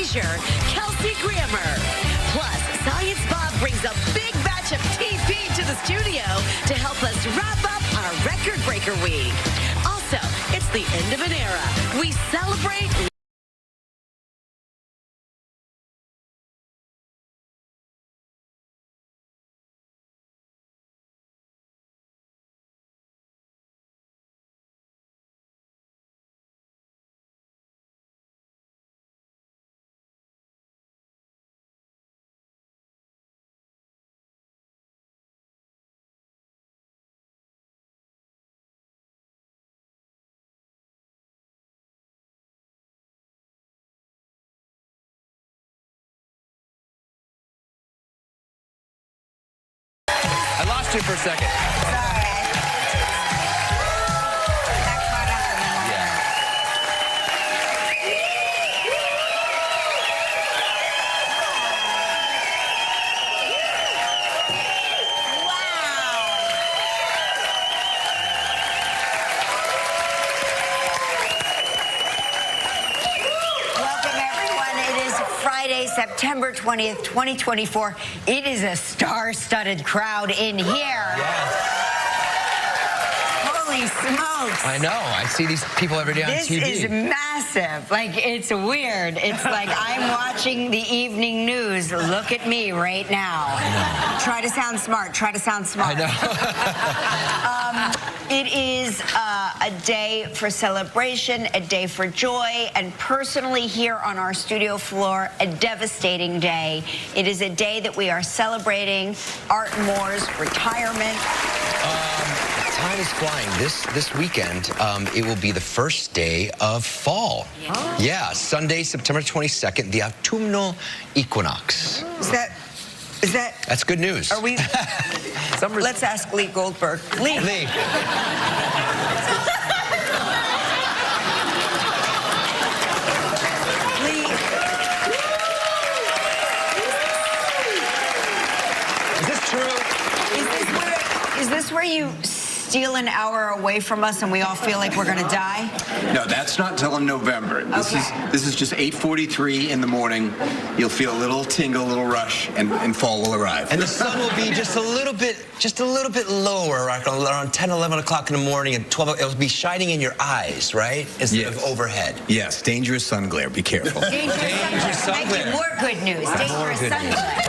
leisure, Kelsey Grammer. Plus, Science Bob brings a big batch of TP to the studio to help us wrap up our record breaker week. Also, it's the end of an era. We celebrate I lost you for a second. September 20th, 2024. It is a star-studded crowd in here. Yes. Holy smokes. I know. I see these people every day on TV. This is massive. Like, it's weird. It's like I'm watching the evening news. Look at me right now. I know. Try to sound smart. Try to sound smart. I know. It is a day for celebration, a day for joy, and personally here on our studio floor, a devastating day. It is a day that we are celebrating Art Moore's retirement. Time is flying. This weekend, it will be the first day of fall. Yeah. Yeah, Sunday, September 22nd, the autumnal equinox. Is that? That's good news. Are we? Let's ask Lee Goldberg. Lee. Lee. Is this true? Is this where you steal an hour away from us and we all feel like we're going to die? No, that's not till in November. This is just 8:43 in the morning. You'll feel a little tingle, a little rush, and fall will arrive. And the sun will be just a little bit lower, right, around 10, 11 o'clock in the morning, and 12. It'll be shining in your eyes, right, instead of overhead. Yes, dangerous sun glare. Be careful. Dangerous sun glare. More good news. Dangerous sun glare.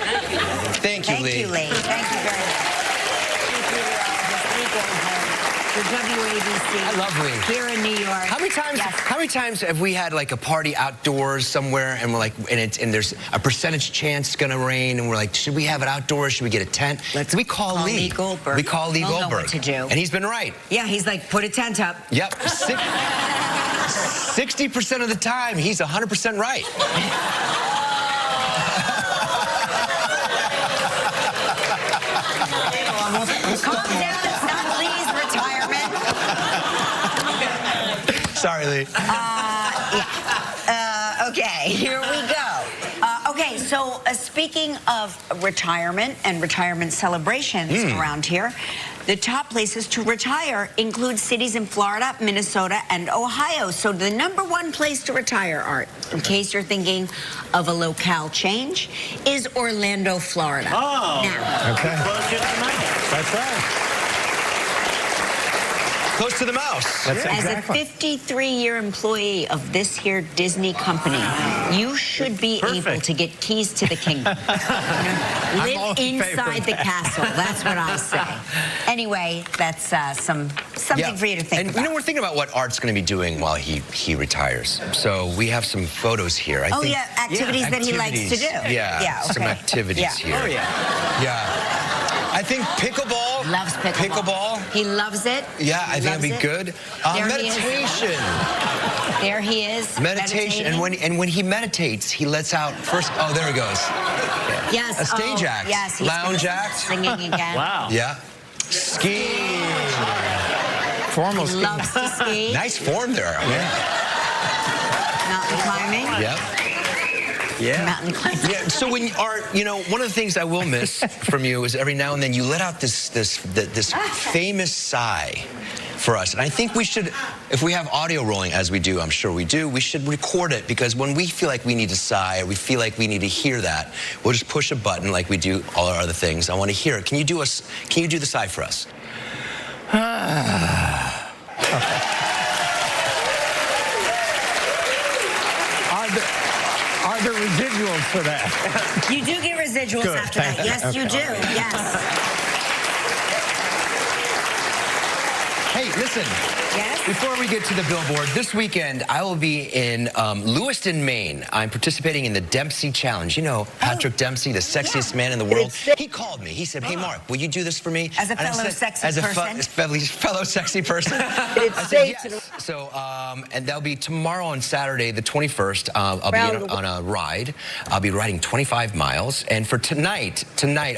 Thank you, Lee. Thank you, Lee. Thank you very much. For WABC. I love Lee. Here in New York. How many times have we had like a party outdoors somewhere and we're like, and there's a percentage chance it's gonna rain, and we're like, should we have it outdoors? Should we get a tent? We call Lee Goldberg. We call Lee Goldberg. Know what to do. And he's been right. Yeah, he's like, put a tent up. Yep. 60% of the time, he's 100% right. Calm down. It's not Lee's retirement. Sorry, Lee. Okay, here we go. Okay, so speaking of retirement and retirement celebrations around here, the top places to retire include cities in Florida, Minnesota, and Ohio. So the #1 place to retire, Art, in case you're thinking of a locale change, is Orlando, Florida. Oh, now, okay. That's right. Close to the mouse. That's as exactly. a 53-year employee of this here Disney company, you should be able to get keys to the kingdom. Live inside the castle. That's what I say. Anyway, that's something for you to think about. And we're thinking about what Art's going to be doing while he retires. So we have some photos here. Activities that he likes to do. Yeah, some activities here. Oh, yeah. Yeah. I think pickleball. Loves pickleball. He loves it. Yeah, I think it'd be good. Meditation. There he is. Meditation. And when he meditates, he lets out first. Oh, there he goes. Yes. A stage act. Yes. Lounge act. Singing again. Wow. Yeah. Skiing. Formal He skiing. loves to ski. Nice form there. Mountain climbing. Yep. mountain climbing. Yeah, so when one of the things I will miss from you is every now and then you let out this famous sigh for us. And I think we should, if we have audio rolling, as we do, I'm sure we do, we should record it, because when we feel like we need to sigh or we feel like we need to hear that, we'll just push a button like we do all our other things. I want to hear it. Can you do the sigh for us? Are there residuals for that? You do get residuals Good, after that. Yes, okay. you do. Yes. Hey, listen. Yes? Before we get to the billboard, this weekend I will be in Lewiston, Maine. I'm participating in the Dempsey Challenge. You know Patrick Dempsey, the sexiest man in the world. He called me. He said, "Hey, Mark, will you do this for me?" As a fellow sexy person? Fellow sexy person. I said yes. So, and that'll be tomorrow on Saturday, the 21st. I'll be on a ride. I'll be riding 25 miles. And for tonight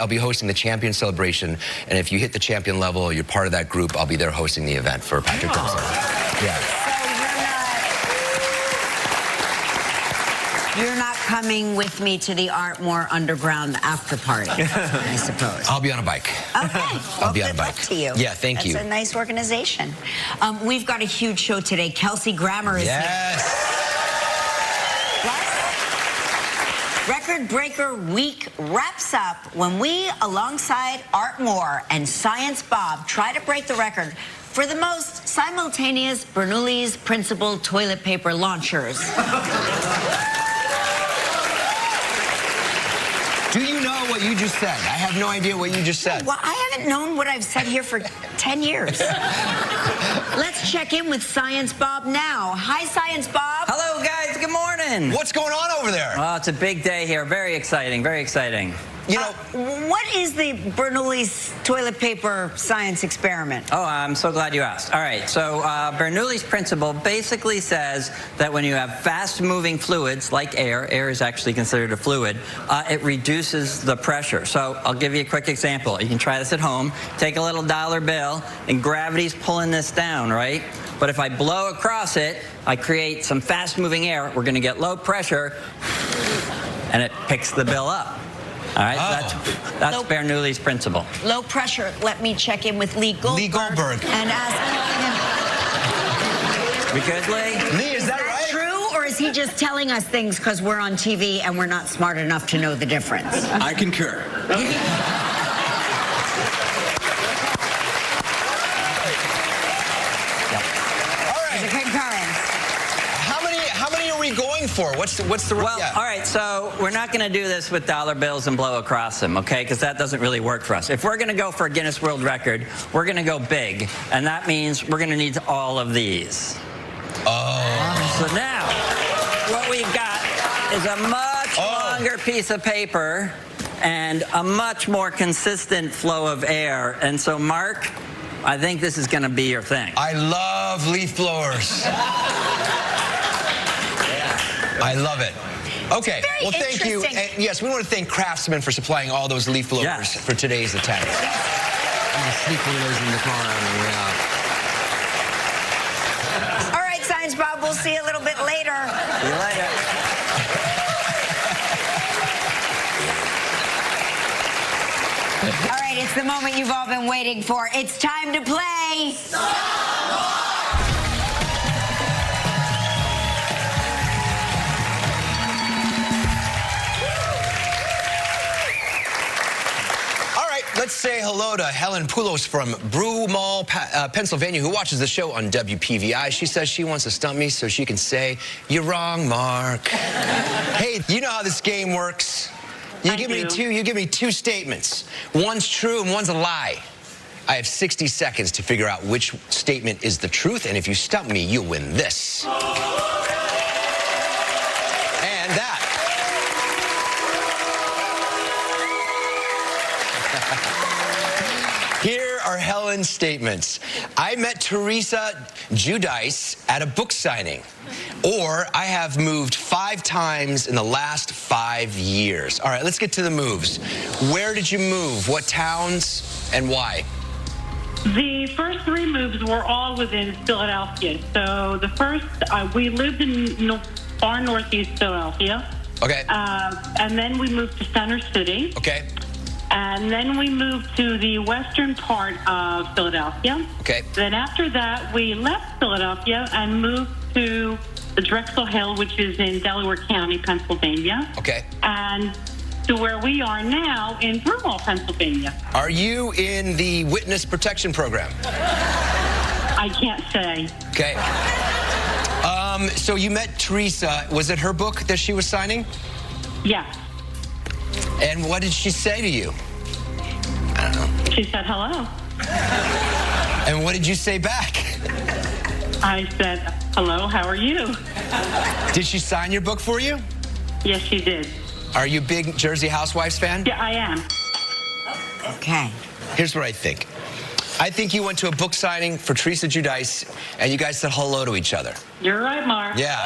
I'll be hosting the champion celebration. And if you hit the champion level, you're part of that group, I'll be there hosting the event for Patrick Dempsey. Yeah. So you're not coming with me to the Artmore Underground after party, I suppose. I'll be on a bike. Okay. I'll be on a good bike. luck to you. Yeah, thank you. That's a nice organization. We've got a huge show today. Kelsey Grammer is here. Yes. Record Breaker Week wraps up when we, alongside Art Moore and Science Bob, try to break the record for the most simultaneous Bernoulli's Principal toilet paper launchers. Do you know what you just said? I have no idea what you just said. Well, I haven't known what I've said here for 10 years. Let's check in with Science Bob now. Hi, Science Bob. Hello, guys. Good morning. What's going on over there? Well, it's a big day here. Very exciting. Very exciting. You know, what is the Bernoulli's toilet paper science experiment? Oh, I'm so glad you asked. All right, so Bernoulli's principle basically says that when you have fast-moving fluids, like air is actually considered a fluid, it reduces the pressure. So I'll give you a quick example. You can try this at home. Take a little dollar bill, and gravity's pulling this down, right? But if I blow across it, I create some fast-moving air. We're going to get low pressure, and it picks the bill up. All right, that's Bernoulli's principle. Low pressure. Let me check in with Lee Goldberg. Lee Goldberg. And ask him. We good, Lee? Lee, is that right? True, or is he just telling us things because we're on TV and we're not smart enough to know the difference? I concur. Going for? What's the well, all right, so we're not going to do this with dollar bills and blow across them, okay, because that doesn't really work for us. If we're going to go for a Guinness World Record, we're going to go big, and that means we're going to need all of these. Oh. So now, what we've got is a much longer piece of paper and a much more consistent flow of air. And so, Mark, I think this is going to be your thing. I love leaf blowers. I love it. Okay, well, thank you. And yes, we want to thank Craftsman for supplying all those leaf blowers for today's attempt. I'm going to sneak one of those in the car on the way out. All right, Science Bob, we'll see you a little bit later. See you later. All right, it's the moment you've all been waiting for. It's time to play. Let's say hello to Helen Poulos from Broomall, Pennsylvania, who watches the show on WPVI. She says she wants to stump me so she can say, "You're wrong, Mark." Hey, you know how this game works. You give me two statements. One's true and one's a lie. I have 60 seconds to figure out which statement is the truth, and if you stump me, you'll win this. And that. Here are Helen's statements. I met Teresa Giudice at a book signing. Or I have moved 5 times in the last 5 years. All right, let's get to the moves. Where did you move? What towns and why? The first 3 moves were all within Philadelphia. So the first, we lived in far northeast Philadelphia. Okay. And then we moved to Center City. Okay. And then we moved to the western part of Philadelphia. Okay. Then after that, we left Philadelphia and moved to the Drexel Hill, which is in Delaware County, Pennsylvania. Okay. And to where we are now in Broomall, Pennsylvania. Are you in the witness protection program? I can't say. Okay. So you met Teresa. Was it her book that she was signing? Yes. And what did she say to you? I don't know. She said hello. And what did you say back? I said, hello, how are you? Did she sign your book for you? Yes, she did. Are you a big Jersey Housewives fan? Yeah, I am. Okay. Here's what I think. I think you went to a book signing for Teresa Giudice, and you guys said hello to each other. You're right, Mark. Yeah.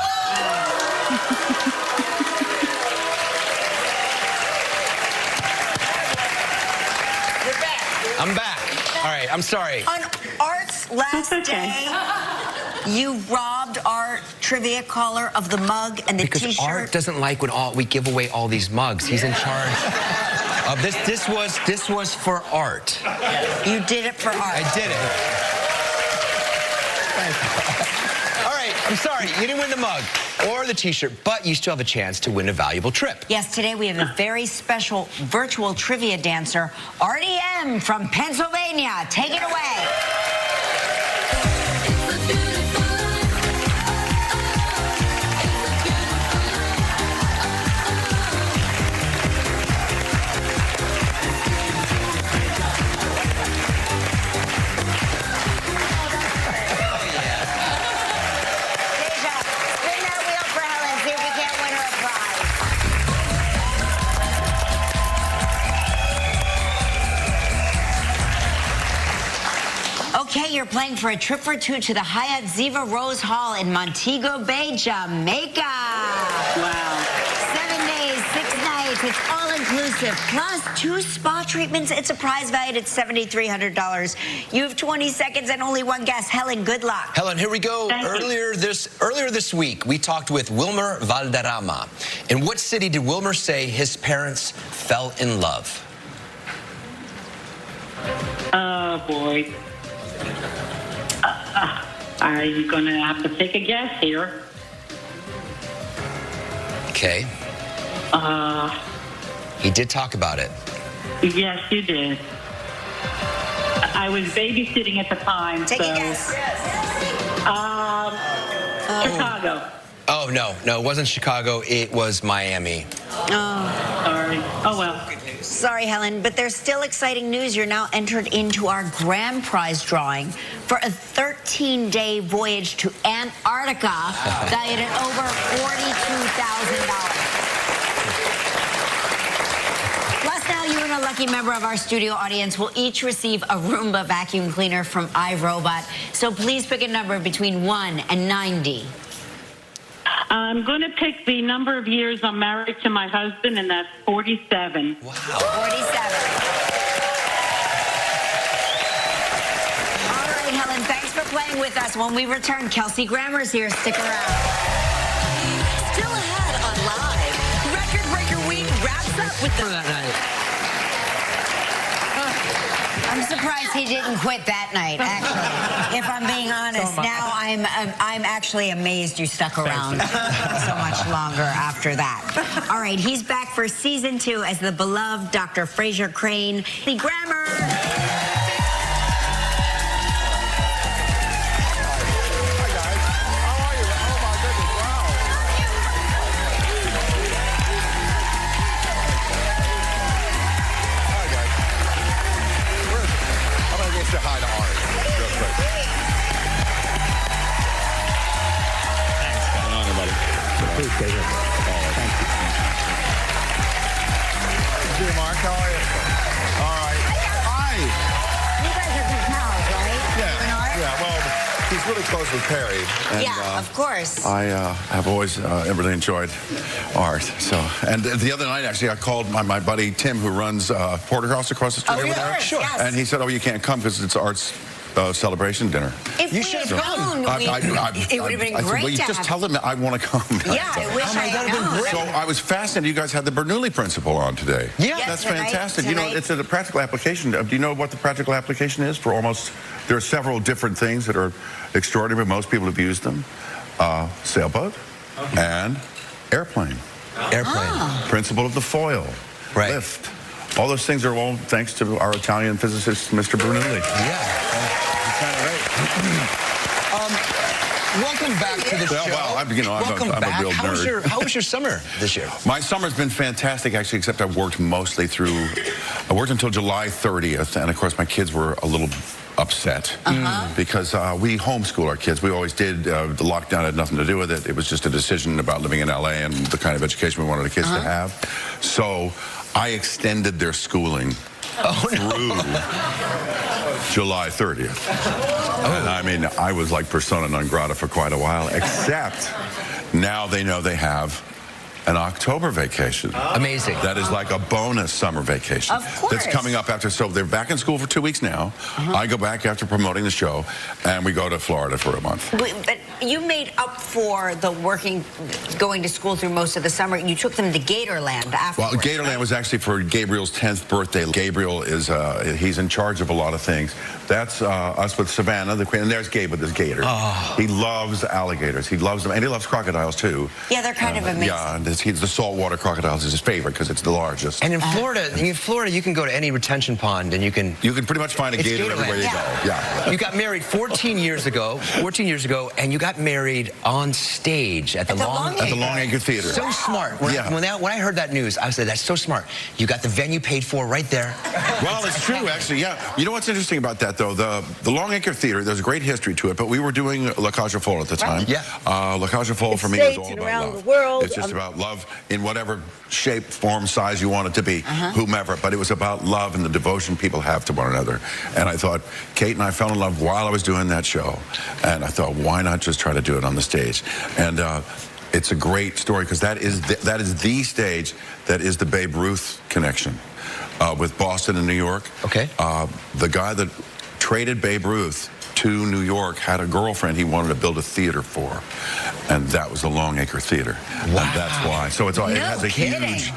You're back. I'm back. All right, I'm sorry. On Art's last That's okay. day, you robbed our trivia caller of the mug and the Because T-shirt. Art doesn't like when we give away all these mugs. He's in charge of this. This was for Art. You did it for Art. I did it. All right, I'm sorry. You didn't win the mug or the T-shirt, but you still have a chance to win a valuable trip. Yes, today we have a very special virtual trivia dancer, RDM from Pennsylvania. Take it away. Okay, you're playing for a trip for two to the Hyatt Ziva Rose Hall in Montego Bay, Jamaica. Wow. 7 days, 6 nights. It's all inclusive. Plus 2 spa treatments. It's a prize valued at $7,300. You have 20 seconds and only one guess. Helen, good luck. Helen, here we go. Thank you. Earlier this week, we talked with Wilmer Valderrama. In what city did Wilmer say his parents fell in love? Oh, boy. I'm going to have to take a guess here. Okay. He did talk about it. Yes, you did. I was babysitting at the time. Take so, a guess. Chicago. Oh, no, it wasn't Chicago. It was Miami. Oh. Sorry. Oh, well. Sorry, Helen, but there's still exciting news. You're now entered into our grand prize drawing for a 13-day voyage to Antarctica valued at over $42,000. Plus, now you and a lucky member of our studio audience will each receive a Roomba vacuum cleaner from iRobot. So please pick a number between 1 and 90. I'm going to pick the number of years I'm married to my husband, and that's 47. Wow. 47. All right, Helen, thanks for playing with us. When we return, Kelsey Grammer's here. Stick around. Still ahead on Live. Record Breaker Week wraps up with the... that night. I'm surprised he didn't quit that night, actually. If I'm being honest, now I'm actually amazed you stuck around so much longer after that. All right, he's back for season 2 as the beloved Dr. Fraser Crane, the Grammar. Say hi to Art. Real quick. Thanks. What's going on, everybody? Appreciate it. Thank you. Hey, Mark, how are you? All right. Hi. You guys are good pals, right? You and Art? Yeah, well, he's really close with Perry. And, Yeah, of course. I have always really enjoyed Art. So, and the other night, actually, I called my buddy Tim, who runs Porterhouse across the street over there. Sure. Yes. And he said, "Oh, you can't come because it's Art's celebration dinner. If You we should had have gone. known, it would have been I said, great well, you to just have. tell them I want to come. Yeah, I wish I had known. So I was fascinated. You guys had the Bernoulli principle on today. Yeah. Yes, That's tonight- fantastic. You know, tonight. it's a practical application. Do you know what the practical application is for almost? There are several different things that are extraordinary, but most people have used them. Sailboat and airplane. Airplane. Principle of the foil. Right. Lift. All those things are all thanks to our Italian physicist, Mr. Bernoulli. Yeah. You're kind of right. Welcome back to the Well, show. well, I'm Welcome a back. real nerd. How was your summer this year? My summer's been fantastic, actually, except I worked mostly through... I worked until July 30th, and of course my kids were a little upset because we homeschool our kids. We always did. The lockdown had nothing to do with it. It was just a decision about living in LA and the kind of education we wanted the kids to have. So I extended their schooling through July 30th. And I mean, I was like persona non grata for quite a while, except now they know they have an October vacation. Amazing. That is like a bonus summer vacation. Of course. That's coming up after. So they're back in school for 2 weeks now. I go back after promoting the show, and we go to Florida for a month. But you made up for the going to school through most of the summer. You took them to Gatorland afterwards. Well, Gatorland was actually for Gabriel's 10th birthday. Gabriel is, he's in charge of a lot of things. That's us with Savannah, the queen, and there's Gabe with his gator. He loves alligators. He loves them, and he loves crocodiles, too. Yeah, they're kind of amazing. Yeah, and the saltwater crocodiles is his favorite because it's the largest. And in Florida, you can go to any retention pond and you can pretty much find a It's gator everywhere you Gatorland. go. Yeah. You got married 14 years ago, and you got married on stage at the Long Acre Theater. So smart. When I heard that news, I said, that's so smart. You got the venue paid for right there. Well, it's true, actually, yeah. You know what's interesting about that, though? The Long Acre Theater, there's a great history to it, but we were doing La Cage aux Folles at the time. Yeah. La Cage aux Folles for me is all about love. The world. It's just about love in whatever shape, form, size you want it to be, whomever. But it was about love and the devotion people have to one another. And I thought, Kate and I fell in love while I was doing that show. And I thought, why not just try to do it on the stage? And it's a great story because that is the stage that is the Babe Ruth connection with Boston and New York. Okay. The guy that traded Babe Ruth to New York had a girlfriend he wanted to build a theater for, and that was the Long Acre Theater. Wow. And that's why. So it has a huge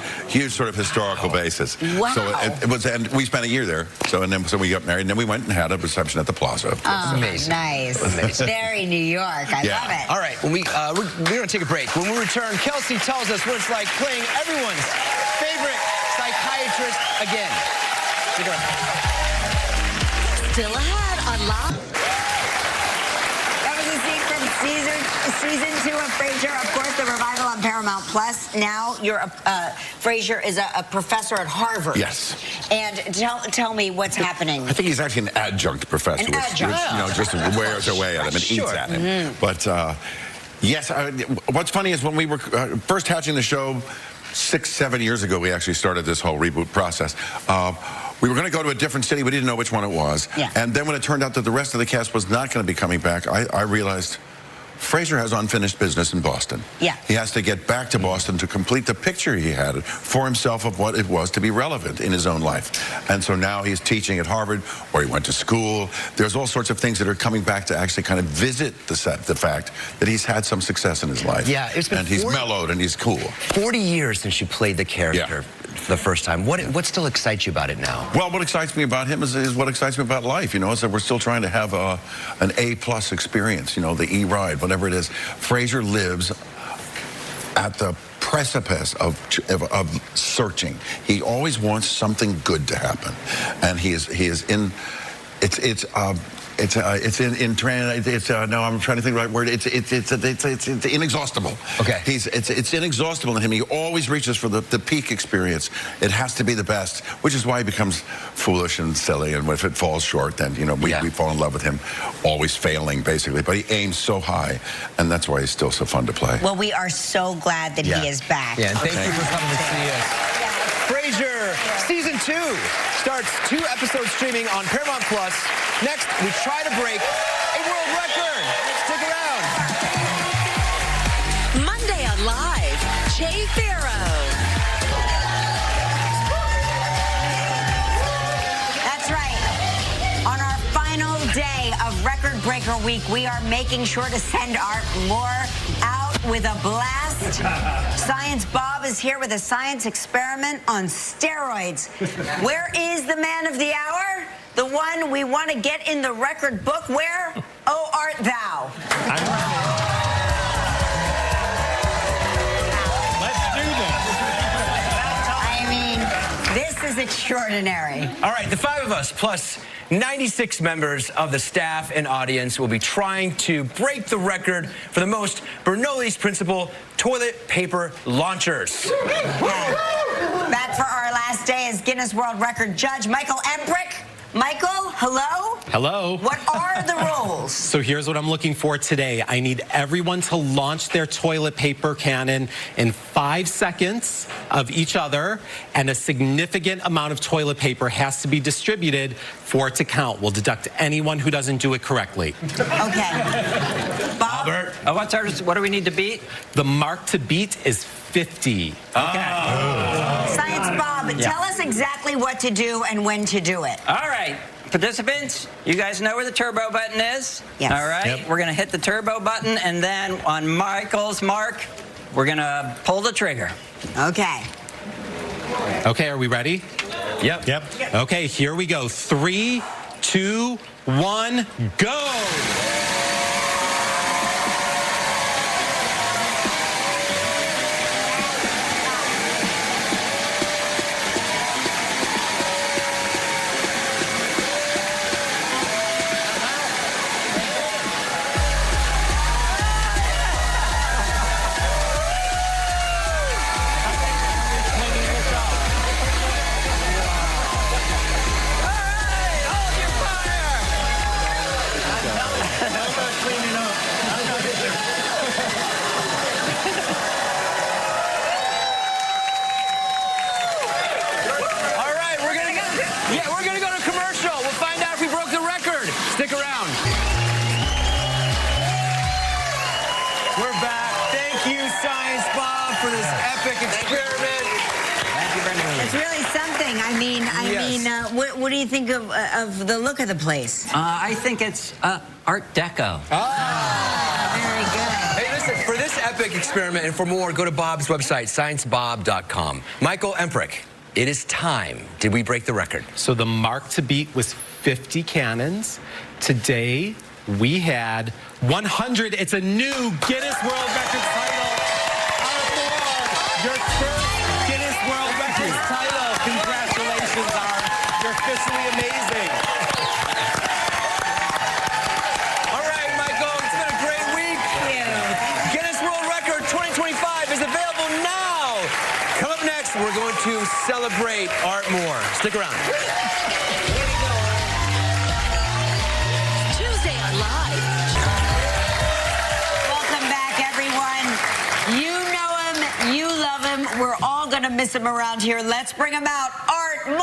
sort of historical basis. Wow. So it was, and we spent a year there. So we got married, and then we went and had a reception at the Plaza. Amazing. Nice. Amazing. Very New York. I love it. All right, we're going to take a break. When we return, Kelsey tells us what it's like playing everyone's favorite psychiatrist again. Still ahead on Live. That was a scene from season 2 of Frasier. Of course, the revival on Paramount Plus. Now, Frasier is a professor at Harvard. Yes. And tell me what's happening. I think he's actually an adjunct professor, which just wears away at him and eats at him. But yes, what's funny is when we were first hatching the show 6-7 years ago, we actually started this whole reboot process. We were going to go to a different city. We didn't know which one it was. Yeah. And then when it turned out that the rest of the cast was not going to be coming back, I realized Frasier has unfinished business in Boston. Yeah. He has to get back to Boston to complete the picture he had for himself of what it was to be relevant in his own life. And so now he's teaching at Harvard, or he went to school. There's all sorts of things that are coming back to actually kind of visit the fact that he's had some success in his life. Yeah, it's been and he's mellowed and he's cool. 40 years since you played the character the first time. What still excites you about it now? Well, what excites me about him is what excites me about life. You know, is that we're still trying to have an A+ experience. You know, the E-Ride, whatever it is. Frasier lives at the precipice of searching. He always wants something good to happen, and he is in. No, I'm trying to think of the right word. It's inexhaustible. Okay. It's inexhaustible in him. He always reaches for the peak experience. It has to be the best, which is why he becomes foolish and silly. And if it falls short, then we fall in love with him, always failing basically. But he aims so high, and that's why he's still so fun to play. Well, we are so glad that he is back. Yeah, and thank you for coming to see us. Frasier Season 2 starts 2 episodes streaming on Paramount Plus. Next, we try to break a world record. Stick around. Monday on Live, Jay Farrow. That's right. On our final day of Record Breaker Week, we are making sure to send Art Moore out with a blast. Science Bob is here with a science experiment on steroids. Where is the man of the hour? The one we want to get in the record book. Where, oh, art thou? This is extraordinary. All right, the five of us plus 96 members of the staff and audience will be trying to break the record for the most Bernoulli's Principle toilet paper launchers. Back for our last day as Guinness World Record judge, Michael Emprick. Michael, hello? Hello. What are the rules? So here's what I'm looking for today. I need everyone to launch their toilet paper cannon in 5 seconds of each other, and a significant amount of toilet paper has to be distributed for it to count. We'll deduct anyone who doesn't do it correctly. Okay. Bob? What do we need to beat? The mark to beat is 50. Okay. Science Bob, tell us exactly what to do and when to do it. All right. Participants, you guys know where the turbo button is? Yes. All right. We're going to hit the turbo button, and then on Michael's mark, we're going to pull the trigger. Okay. Okay, are we ready? Yep. Okay, here we go. 3, 2, 1, go! Stick around. We're back. Thank you, Science Bob, for this epic experiment. Thank you, Brenda. It's really something. I mean, what do you think of the look of the place? I think it's Art Deco. Very good. Hey, listen, for this epic experiment and for more, go to Bob's website, sciencebob.com. Michael Emprick, it is time. Did we break the record? So the mark to beat was 50 cannons. Today, we had 100. It's a new Guinness World Records title. Art Moore, your first Guinness World Records title. Congratulations, Art. You're officially amazing. All right, Michael, it's been a great week. Guinness World Record 2025 is available now. Come up next, we're going to celebrate Art Moore. Stick around. We're all going to miss him around here. Let's bring him out. Art Moore.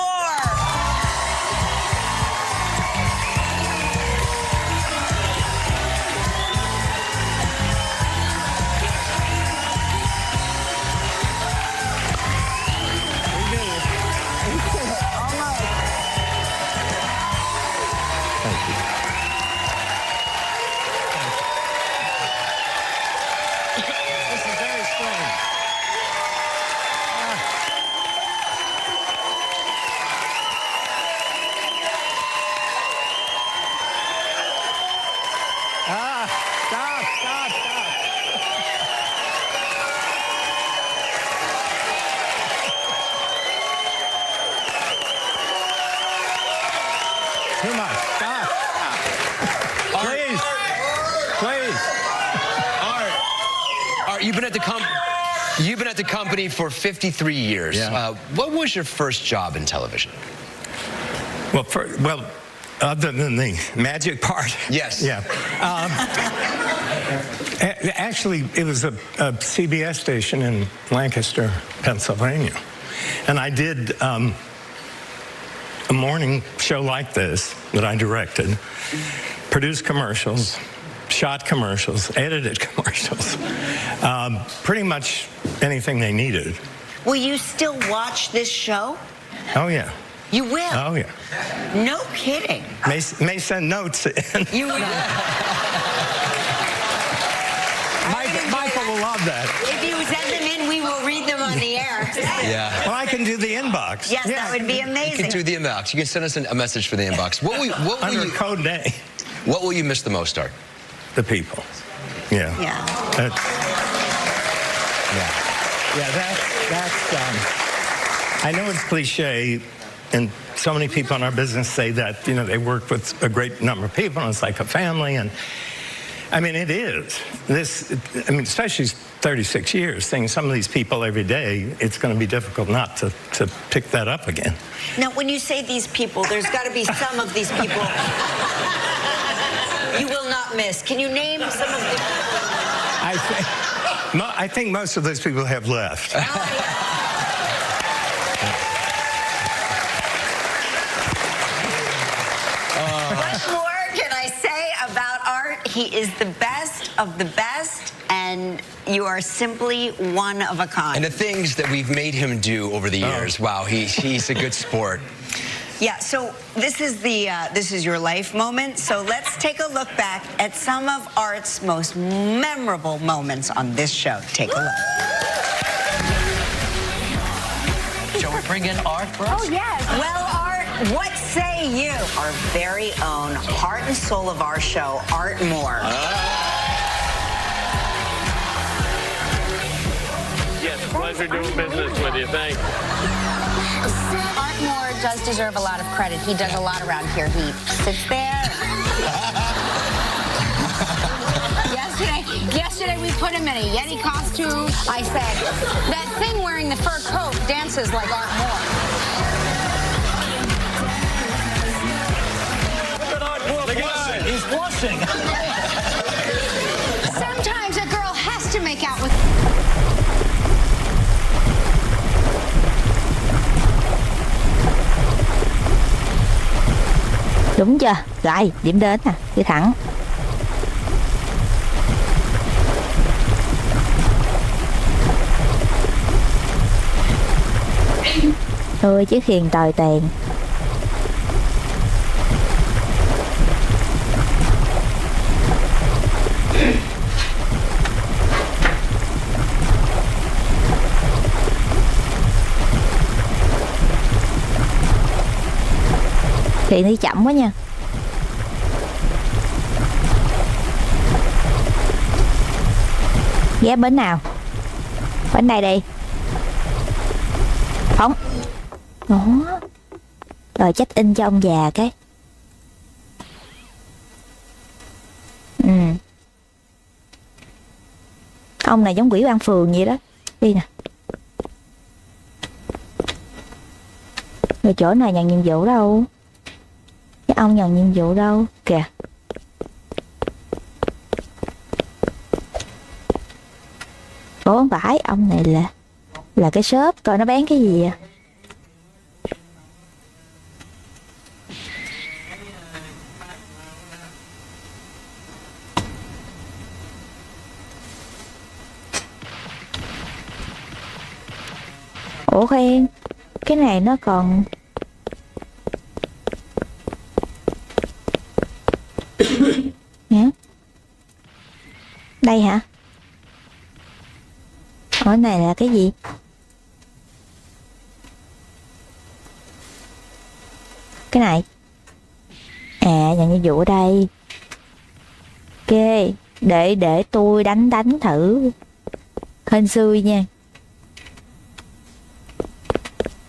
Thank you. This is very strange. Stop. Too much. Stop. Please. Art, you've been at the company for 53 years. Yeah. What was your first job in television? Well, other than the magic part. Yes. Yeah. Actually, it was a CBS station in Lancaster, Pennsylvania. And I did a morning show like this that I directed, produced commercials, shot commercials, edited commercials, pretty much anything they needed. Will you still watch this show? Oh, yeah. You will? Oh, yeah. No kidding. May send notes in. You will? Michael will love that. If you send them in, we will read them on the air. Yeah. Well, I can do the inbox. Yes, that would be amazing. You can do the inbox. You can send us a message for the inbox. What will Under you, code day. what will you miss the most, Art? The people. Yeah. Yeah. That's I know it's cliche, and so many people in our business say that, you know, they work with a great number of people, and it's like a family, and I mean, it is. Especially 36 years, seeing some of these people every day, it's going to be difficult not to pick that up again. Now, when you say these people, there's got to be some of these people you will not miss. Can you name some of the... I think most of those people have left. What more can I say about Art? He is the best of the best, and you are simply one of a kind. And the things that we've made him do over the years, wow, he's a good sport. Yeah, so this is your life moment. So let's take a look back at some of Art's most memorable moments on this show. Take a look. Shall we bring in Art first? Oh, yes. Well, Art, what say you? Our very own heart and soul of our show, Art Moore. Yes, pleasure doing business with you. Thanks. Art Moore does deserve a lot of credit. He does a lot around here. He sits there. Yesterday we put him in a Yeti costume. I said, that thing wearing the fur coat dances like Art Moore. Look at Art Moore blushing. He's blushing. Sometimes a girl has to make out with... Đúng chưa? Rồi, điểm đến nè, đi thẳng. Ôi, chiếc thuyền tồi tàn. Thuyền đi chậm quá nha. Ghé bến nào? Bến đây đi. Phóng. Đó. Rồi check in cho ông già cái. Ông này giống quỷ ban phường vậy đó. Đi nè. Rồi chỗ này nhận nhiệm vụ đâu? Cái ông nhận nhiệm vụ đâu? Kìa. Ủa không phải, ông này là cái shop, coi nó bán cái gì à? Ủa khoan, cái này nó còn... Đây hả? Ở này là cái gì? Cái này. À, nhận nhiệm vụ ở đây. Ok, để tôi đánh thử. Hên xui nha.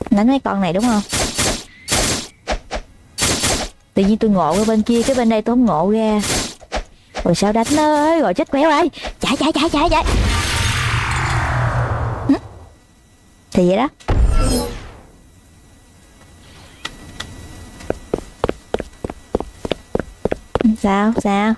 Đánh mấy con này đúng không? Tự nhiên tôi ngộ ở bên kia, cái bên đây tôi không ngộ ra. Rồi sao đánh nó ơi, rồi chết quéo ơi. Chạy. Thì vậy đó. Sao?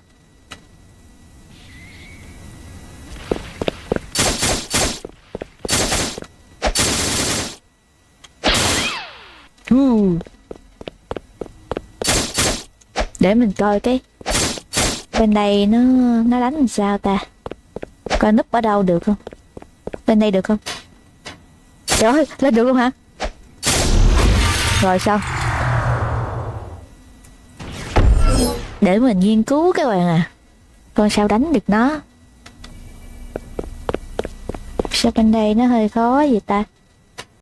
Để mình coi cái bên đây nó đánh làm sao ta. Coi núp ở đâu được không? Bên đây được không? Trời ơi, lên được luôn hả? Rồi xong. Để mình nghiên cứu các bạn à. Con sao đánh được nó? Sao bên đây nó hơi khó vậy ta?